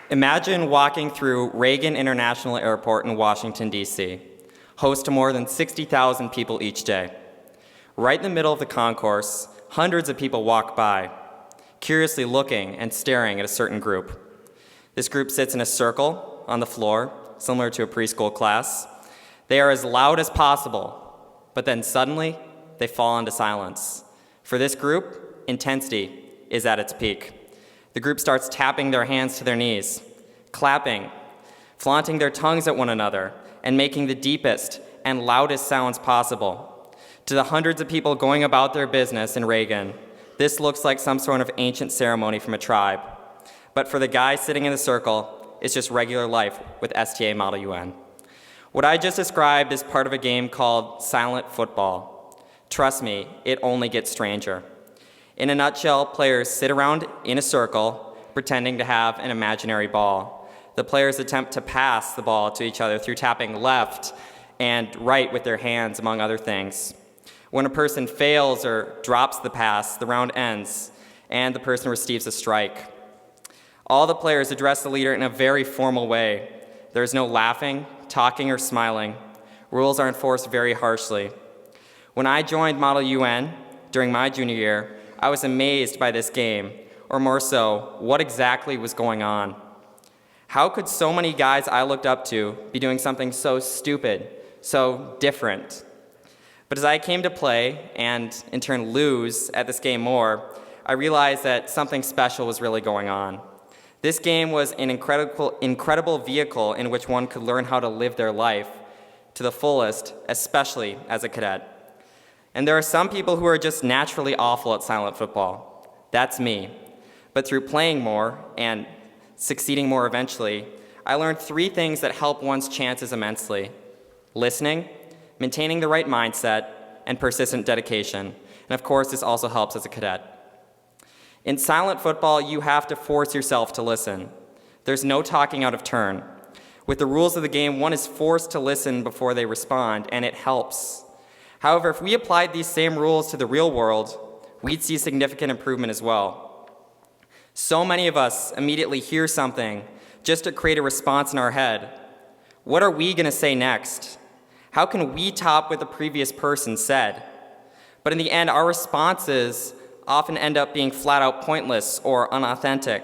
Imagine walking through Reagan International Airport in Washington, D.C., host to more than 60,000 people each day. Right in the middle of the concourse, hundreds of people walk by, curiously looking and staring at a certain group. This group sits in a circle on the floor, similar to a preschool class. They are as loud as possible, but then suddenly they fall into silence. For this group, intensity is at its peak. The group starts tapping their hands to their knees, clapping, flaunting their tongues at one another, and making the deepest and loudest sounds possible. To the hundreds of people going about their business in Reagan, this looks like some sort of ancient ceremony from a tribe. But for the guy sitting in the circle, it's just regular life with STA Model UN. What I just described is part of a game called silent football. Trust me, it only gets stranger. In a nutshell, players sit around in a circle, pretending to have an imaginary ball. The players attempt to pass the ball to each other through tapping left and right with their hands, among other things. When a person fails or drops the pass, the round ends, and the person receives a strike. All the players address the leader in a very formal way. There is no laughing, talking, or smiling. Rules are enforced very harshly. When I joined Model UN during my junior year, I was amazed by this game, or more so, what exactly was going on. How could so many guys I looked up to be doing something so stupid, so different? But as I came to play, and in turn lose at this game more, I realized that something special was really going on. This game was an incredible vehicle in which one could learn how to live their life to the fullest, especially as a cadet. And there are some people who are just naturally awful at silent football. That's me. But through playing more and succeeding more eventually, I learned 3 things that help one's chances immensely: listening, maintaining the right mindset, and persistent dedication. And of course, this also helps as a cadet. In silent football, you have to force yourself to listen. There's no talking out of turn. With the rules of the game, one is forced to listen before they respond, and it helps. However, if we applied these same rules to the real world, we'd see significant improvement as well. So many of us immediately hear something just to create a response in our head. What are we going to say next? How can we top what the previous person said? But in the end, our responses often end up being flat out pointless or unauthentic.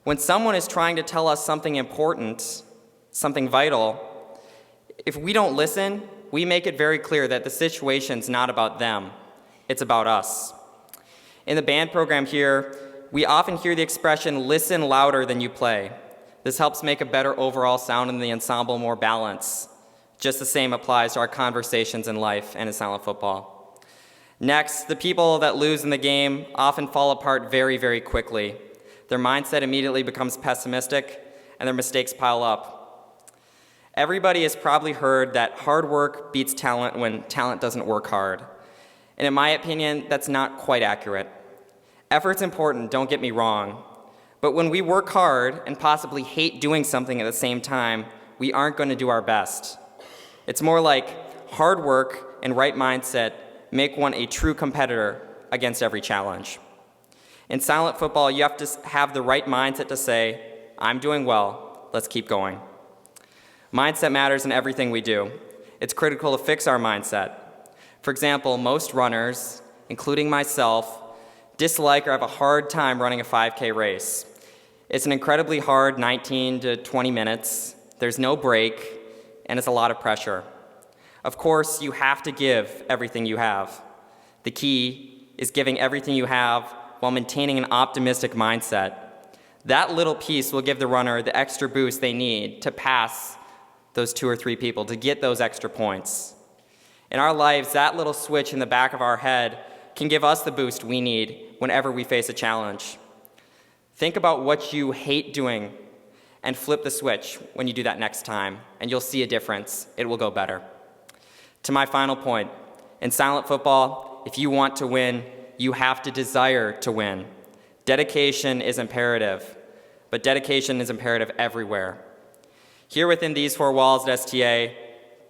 When someone is trying to tell us something important, something vital, if we don't listen, we make it very clear that the situation's not about them, it's about us. In the band program here, we often hear the expression, listen louder than you play. This helps make a better overall sound in the ensemble, more balance. Just the same applies to our conversations in life and in silent football. Next, the people that lose in the game often fall apart very, very quickly. Their mindset immediately becomes pessimistic, and their mistakes pile up. Everybody has probably heard that hard work beats talent when talent doesn't work hard. And in my opinion, that's not quite accurate. Effort's important, don't get me wrong. But when we work hard and possibly hate doing something at the same time, we aren't going to do our best. It's more like hard work and right mindset make one a true competitor against every challenge. In silent football, you have to have the right mindset to say, I'm doing well, let's keep going. Mindset matters in everything we do. It's critical to fix our mindset. For example, most runners, including myself, dislike or have a hard time running a 5K race. It's an incredibly hard 19 to 20 minutes, there's no break, and it's a lot of pressure. Of course, you have to give everything you have. The key is giving everything you have while maintaining an optimistic mindset. That little piece will give the runner the extra boost they need to pass those 2 or 3 people, to get those extra points. In our lives, that little switch in the back of our head can give us the boost we need whenever we face a challenge. Think about what you hate doing and flip the switch when you do that next time, and you'll see a difference. It will go better. To my final point, in silent football, if you want to win, you have to desire to win. Dedication is imperative, but dedication is imperative everywhere. Here within these 4 walls at STA,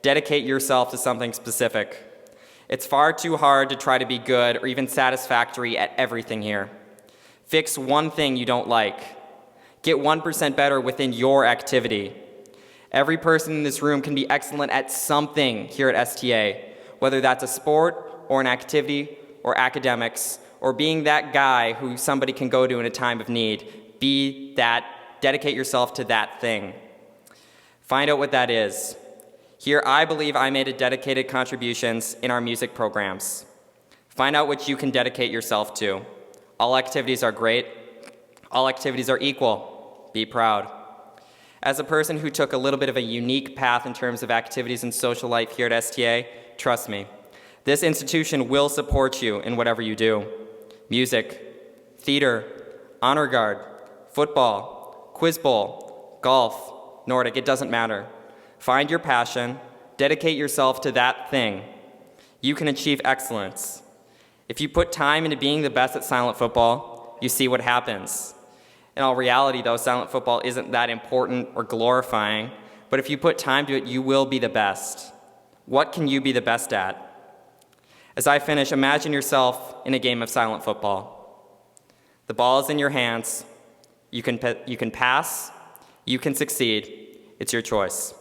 dedicate yourself to something specific. It's far too hard to try to be good or even satisfactory at everything here. Fix one thing you don't like. Get 1% better within your activity. Every person in this room can be excellent at something here at STA, whether that's a sport or an activity or academics or being that guy who somebody can go to in a time of need. Be that, dedicate yourself to that thing. Find out what that is. Here, I believe I made a dedicated contributions in our music programs. Find out what you can dedicate yourself to. All activities are great. All activities are equal. Be proud. As a person who took a little bit of a unique path in terms of activities and social life here at STA, trust me, this institution will support you in whatever you do. Music, theater, honor guard, football, quiz bowl, golf, Nordic, it doesn't matter. Find your passion, dedicate yourself to that thing. You can achieve excellence. If you put time into being the best at silent football, you see what happens. In all reality, though, silent football isn't that important or glorifying, but if you put time to it, you will be the best. What can you be the best at? As I finish, imagine yourself in a game of silent football. The ball is in your hands. You can pass. You can succeed. It's your choice.